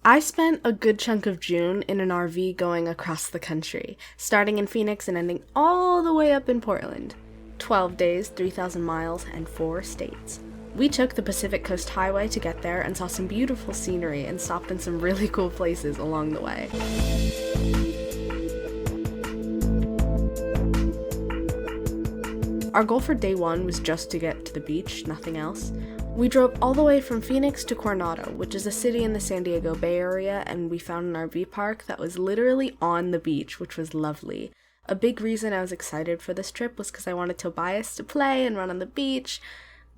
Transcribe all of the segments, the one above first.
I spent a good chunk of June in an RV going across the country, starting in Phoenix and ending all the way up in Portland. 12 days, 3,000 miles, and 4 states. We took the Pacific Coast Highway to get there and saw some beautiful scenery and stopped in some really cool places along the way. Our goal for day 1 was just to get to the beach, nothing else. We drove all the way from Phoenix to Coronado, which is a city in the San Diego Bay Area, and we found an RV park that was literally on the beach, which was lovely. A big reason I was excited for this trip was because I wanted Tobias to play and run on the beach,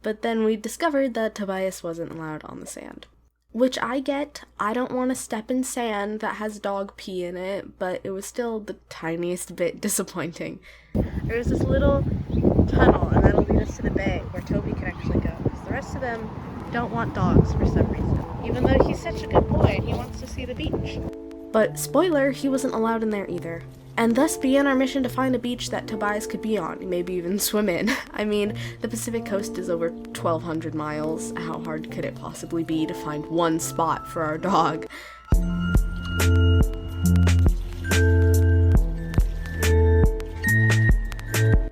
but then we discovered that Tobias wasn't allowed on the sand. Which I get, I don't want to step in sand that has dog pee in it, but it was still the tiniest bit disappointing. There's this little tunnel, and that'll lead us to the bay, where Toby can actually go. The rest of them don't want dogs for some reason, even though he's such a good boy and he wants to see the beach. But spoiler, he wasn't allowed in there either. And thus began our mission to find a beach that Tobias could be on, maybe even swim in. I mean, the Pacific Coast is over 1,200 miles. How hard could it possibly be to find one spot for our dog?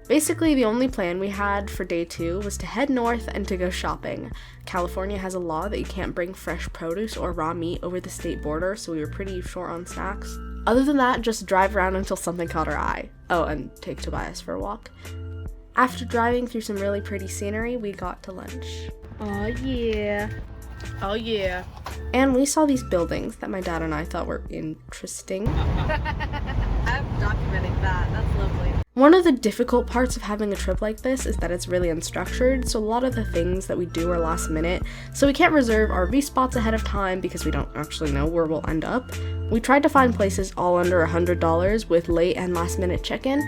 Basically, the only plan we had for day 2 was to head north and to go shopping. California has a law that you can't bring fresh produce or raw meat over the state border, so we were pretty short on snacks. Other than that, just drive around until something caught our eye. Oh, and take Tobias for a walk. After driving through some really pretty scenery, we got to lunch. Oh yeah. Oh yeah. And we saw these buildings that my dad and I thought were interesting. I'm documenting that. That's lovely. One of the difficult parts of having a trip like this is that it's really unstructured, so a lot of the things that we do are last minute, so we can't reserve RV spots ahead of time because we don't actually know where we'll end up. We tried to find places all under $100 with late and last minute check-in,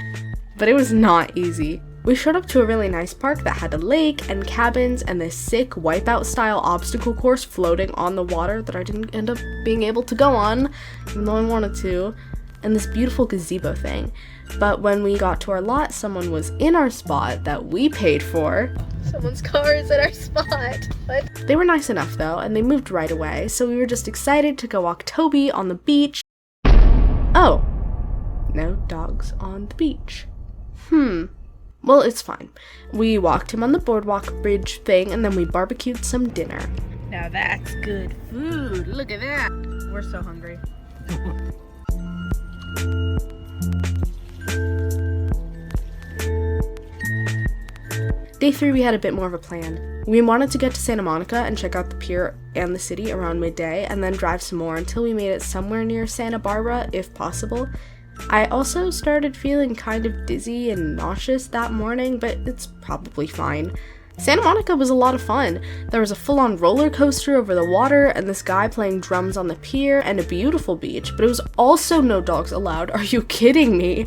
but it was not easy. We showed up to a really nice park that had a lake and cabins and this sick wipeout style obstacle course floating on the water that I didn't end up being able to go on, even though I wanted to, and this beautiful gazebo thing. But when we got to our lot, someone was in our spot that we paid for. Someone's car is in our spot. What? They were nice enough though, and they moved right away, so we were just excited to go walk Toby on the beach. Oh, no dogs on the beach. Well, it's fine. We walked him on the boardwalk bridge thing, and then we barbecued some dinner. Now that's good food. Look at that. We're so hungry. Day 3, we had a bit more of a plan. We wanted to get to Santa Monica and check out the pier and the city around midday, and then drive some more until we made it somewhere near Santa Barbara, if possible. I also started feeling kind of dizzy and nauseous that morning, but it's probably fine. Santa Monica was a lot of fun. There was a full-on roller coaster over the water, and this guy playing drums on the pier, and a beautiful beach, but it was also no dogs allowed. Are you kidding me?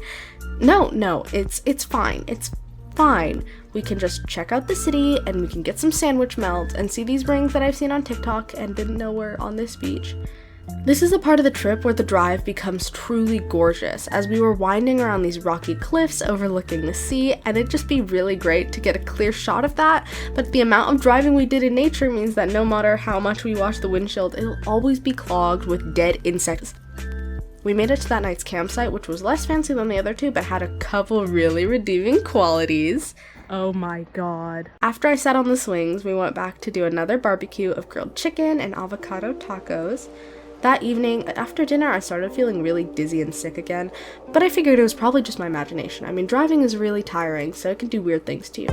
No, it's fine. It's fine. We can just check out the city, and we can get some sandwich melt, and see these rings that I've seen on TikTok and didn't know were on this beach. This is a part of the trip where the drive becomes truly gorgeous, as we were winding around these rocky cliffs overlooking the sea, and it'd just be really great to get a clear shot of that, but the amount of driving we did in nature means that no matter how much we wash the windshield, it'll always be clogged with dead insects. We made it to that night's campsite, which was less fancy than the other 2, but had a couple really redeeming qualities. Oh my god. After I sat on the swings, we went back to do another barbecue of grilled chicken and avocado tacos. That evening, after dinner, I started feeling really dizzy and sick again, but I figured it was probably just my imagination. I mean, driving is really tiring, so it can do weird things to you.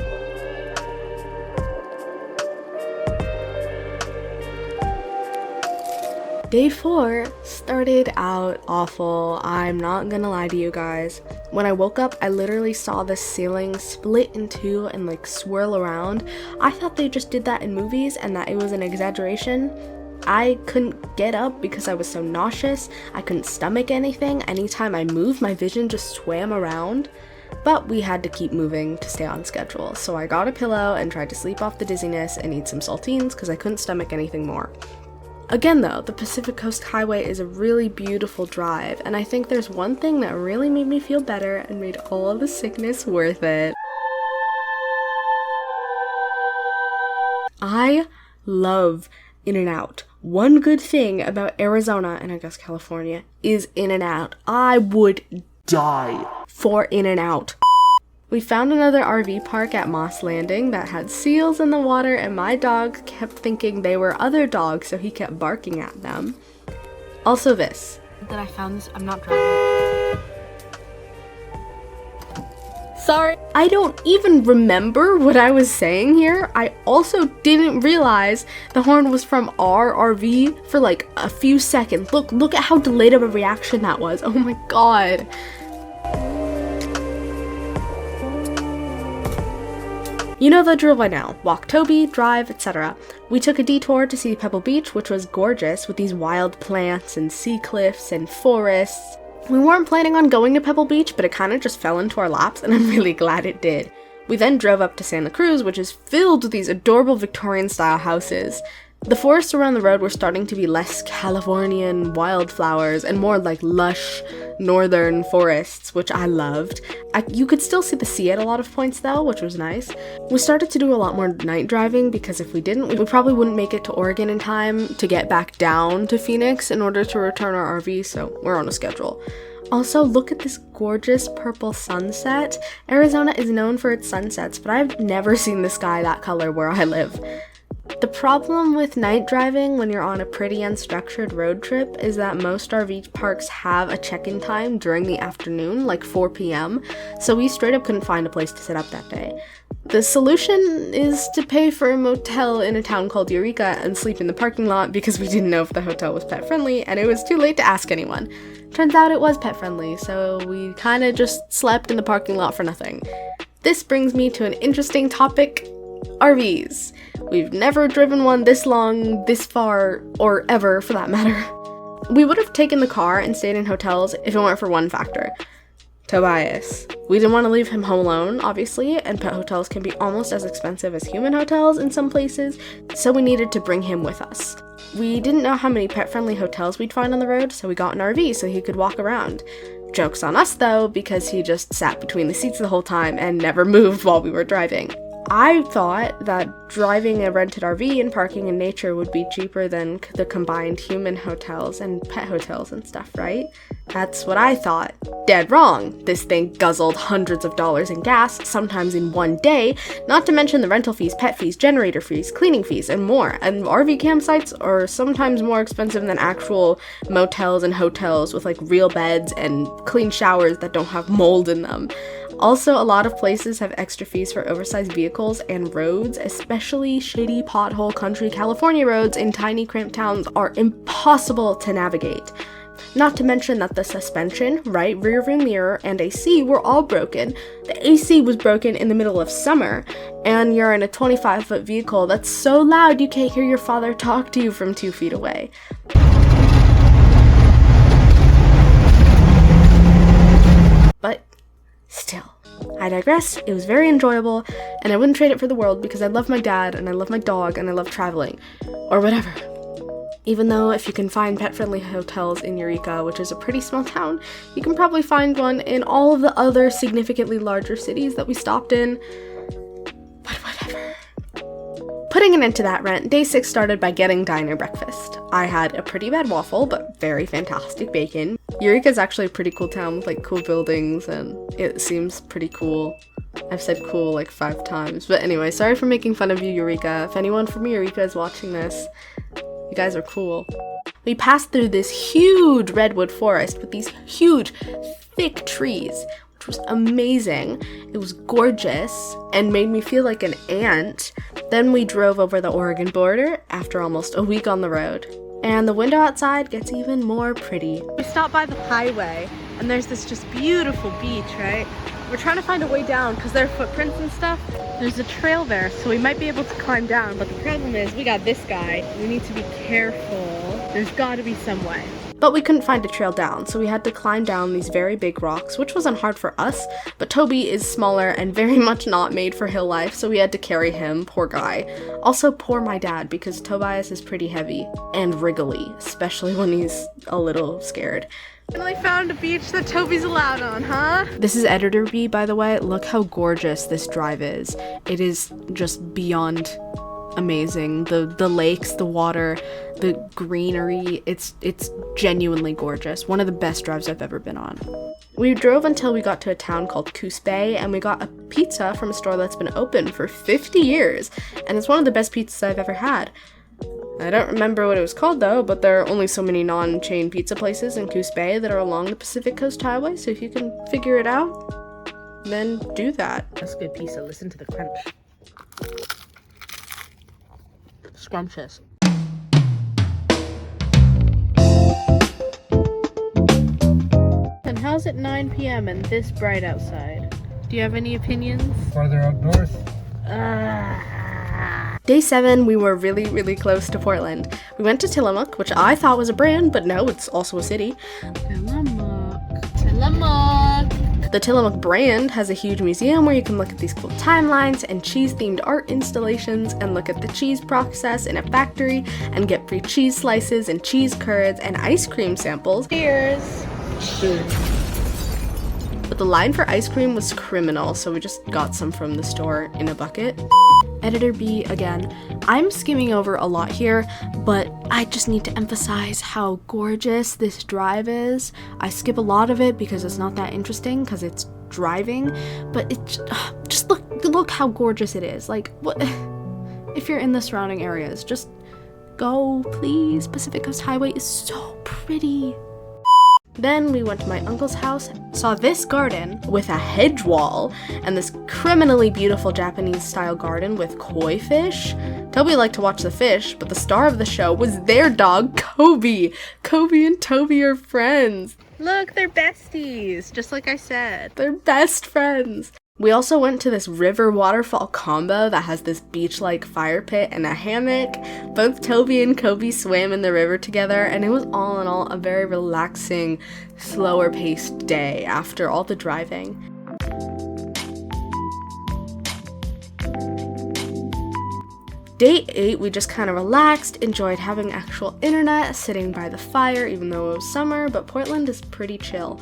Day 4 started out awful. I'm not gonna lie to you guys. When I woke up, I literally saw the ceiling split in 2 and swirl around. I thought they just did that in movies and that it was an exaggeration. I couldn't get up because I was so nauseous. I couldn't stomach anything. Anytime I moved, my vision just swam around. But we had to keep moving to stay on schedule, so I got a pillow and tried to sleep off the dizziness and eat some saltines because I couldn't stomach anything more. Again though, the Pacific Coast Highway is a really beautiful drive, and I think there's one thing that really made me feel better and made all of the sickness worth it. I love In-N-Out. One good thing about Arizona, and I guess California, is In-N-Out. I would die for In-N-Out. We found another RV park at Moss Landing that had seals in the water, and my dog kept thinking they were other dogs, so he kept barking at them. Also this. That I found this, I'm not driving. Sorry. I don't even remember what I was saying here. I also didn't realize the horn was from our RV for like a few seconds. Look at how delayed of a reaction that was. Oh my god. You know the drill by now. Walk Toby, drive, etc. We took a detour to see Pebble Beach, which was gorgeous with these wild plants and sea cliffs and forests. We weren't planning on going to Pebble Beach, but it kind of just fell into our laps, and I'm really glad it did. We then drove up to Santa Cruz, which is filled with these adorable Victorian-style houses. The forests around the road were starting to be less Californian wildflowers and more like lush northern forests, which I loved. You could still see the sea at a lot of points though, which was nice. We started to do a lot more night driving because if we didn't, we probably wouldn't make it to Oregon in time to get back down to Phoenix in order to return our RV, so we're on a schedule. Also, look at this gorgeous purple sunset. Arizona is known for its sunsets, but I've never seen the sky that color where I live. The problem with night driving when you're on a pretty unstructured road trip is that most RV parks have a check-in time during the afternoon, like 4 p.m., so we straight up couldn't find a place to set up that day. The solution is to pay for a motel in a town called Eureka and sleep in the parking lot because we didn't know if the hotel was pet-friendly and it was too late to ask anyone. Turns out it was pet-friendly, so we kinda just slept in the parking lot for nothing. This brings me to an interesting topic: RVs. We've never driven one this long, this far, or ever for that matter. We would have taken the car and stayed in hotels if it weren't for one factor: Tobias. We didn't want to leave him home alone, obviously, and pet hotels can be almost as expensive as human hotels in some places, so we needed to bring him with us. We didn't know how many pet-friendly hotels we'd find on the road, so we got an RV so he could walk around. Joke's on us though, because he just sat between the seats the whole time and never moved while we were driving. I thought that driving a rented RV and parking in nature would be cheaper than the combined human hotels and pet hotels and stuff, right? That's what I thought. Dead wrong. This thing guzzled hundreds of dollars in gas, sometimes in one day, not to mention the rental fees, pet fees, generator fees, cleaning fees, and more. And RV campsites are sometimes more expensive than actual motels and hotels with like real beds and clean showers that don't have mold in them. Also, a lot of places have extra fees for oversized vehicles, and roads, especially shitty pothole country California roads in tiny cramped towns, are impossible to navigate. Not to mention that the suspension, right rear view mirror, and AC were all broken. The AC was broken in the middle of summer, and you're in a 25-foot vehicle that's so loud you can't hear your father talk to you from 2 feet away. But still, I digress. It was very enjoyable, and I wouldn't trade it for the world because I love my dad, and I love my dog, and I love traveling. Or whatever. Even though if you can find pet-friendly hotels in Eureka, which is a pretty small town, you can probably find one in all of the other significantly larger cities that we stopped in. But whatever. Putting an end to that rant, day 6 started by getting diner breakfast. I had a pretty bad waffle, but very fantastic bacon. Eureka is actually a pretty cool town with like cool buildings, and it seems pretty cool. I've said cool like 5 times, but anyway, sorry for making fun of you, Eureka. If anyone from Eureka is watching this, you guys are cool. We passed through this huge redwood forest with these huge, thick trees, which was amazing. It was gorgeous and made me feel like an ant. Then we drove over the Oregon border after almost a week on the road. And the window outside gets even more pretty. We stopped by the highway and there's this just beautiful beach, right? We're trying to find a way down because there are footprints and stuff. There's a trail there, so we might be able to climb down, but the problem is we got this guy. We need to be careful. There's gotta be some way. But we couldn't find a trail down, so we had to climb down these very big rocks, which wasn't hard for us, but Toby is smaller and very much not made for hill life, so we had to carry him, poor guy. Also, poor my dad, because Tobias is pretty heavy and wriggly, especially when he's a little scared. Finally found a beach that Toby's allowed on, huh? This is Editor B, by the way. Look how gorgeous this drive is. It is just beyond amazing. The lakes, the water, the greenery, it's genuinely gorgeous. One of the best drives I've ever been on. We drove until we got to a town called Coos Bay, and we got a pizza from a store that's been open for 50 years, and it's one of the best pizzas I've ever had. I don't remember what it was called though, but there are only so many non-chain pizza places in Coos Bay that are along the Pacific Coast Highway, so if you can figure it out, then do that. That's good pizza. Listen to the crunch. Scrumptious. And how's it 9 p.m. and this bright outside? Do you have any opinions? Farther up north. Day 7, we were really close to Portland. We went to Tillamook, which I thought was a brand, but no, it's also a city. Tillamook. Tillamook. The Tillamook brand has a huge museum where you can look at these cool timelines and cheese-themed art installations and look at the cheese process in a factory and get free cheese slices and cheese curds and ice cream samples. Cheers. But the line for ice cream was criminal, so we just got some from the store in a bucket. Editor B again. I'm skimming over a lot here, but I just need to emphasize how gorgeous this drive is. I skip a lot of it because it's not that interesting because it's driving, but it just look how gorgeous it is. Like, what if you're in the surrounding areas, just go, please. Pacific Coast Highway is so pretty. Then we went to my uncle's house, saw this garden with a hedge wall, and this criminally beautiful Japanese-style garden with koi fish. Toby liked to watch the fish, but the star of the show was their dog, Kobe. Kobe and Toby are friends. Look, they're besties, just like I said. They're best friends. We also went to this river waterfall combo that has this beach-like fire pit and a hammock. Both Toby and Kobe swam in the river together, and it was all in all a very relaxing, slower-paced day after all the driving. Day 8, we just kind of relaxed, enjoyed having actual internet, sitting by the fire even though it was summer, but Portland is pretty chill.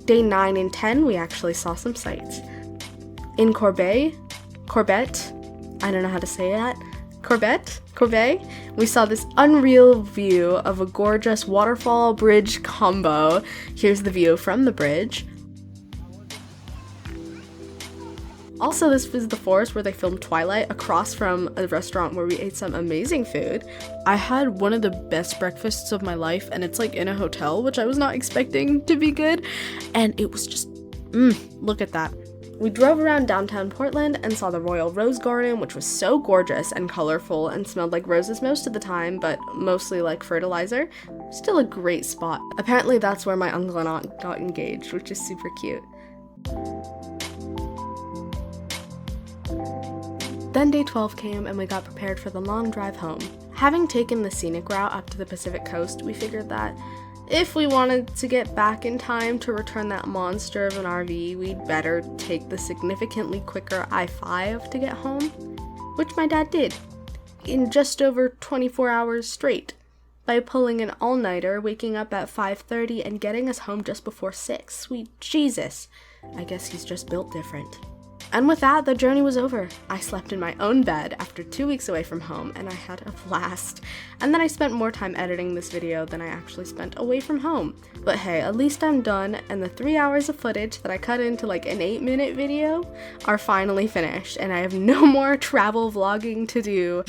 Day 9 and 10, we actually saw some sights. In Corbett, I don't know how to say that, Corbett, we saw this unreal view of a gorgeous waterfall bridge combo. Here's the view from the bridge. Also, this was the forest where they filmed Twilight, across from a restaurant where we ate some amazing food. I had one of the best breakfasts of my life, and it's like in a hotel, which I was not expecting to be good, and it was just, look at that. We drove around downtown Portland and saw the Royal Rose Garden, which was so gorgeous and colorful and smelled like roses most of the time, but mostly like fertilizer. Still a great spot. Apparently that's where my uncle and aunt got engaged, which is super cute. Then day 12 came and we got prepared for the long drive home. Having taken the scenic route up to the Pacific Coast, we figured that if we wanted to get back in time to return that monster of an RV, we'd better take the significantly quicker I-5 to get home, which my dad did in just over 24 hours straight by pulling an all-nighter, waking up at 5:30 and getting us home just before 6. Sweet Jesus. I guess he's just built different. And with that, the journey was over. I slept in my own bed after 2 weeks away from home, and I had a blast. And then I spent more time editing this video than I actually spent away from home. But hey, at least I'm done, and the 3 hours of footage that I cut into like an 8-minute video are finally finished, and I have no more travel vlogging to do.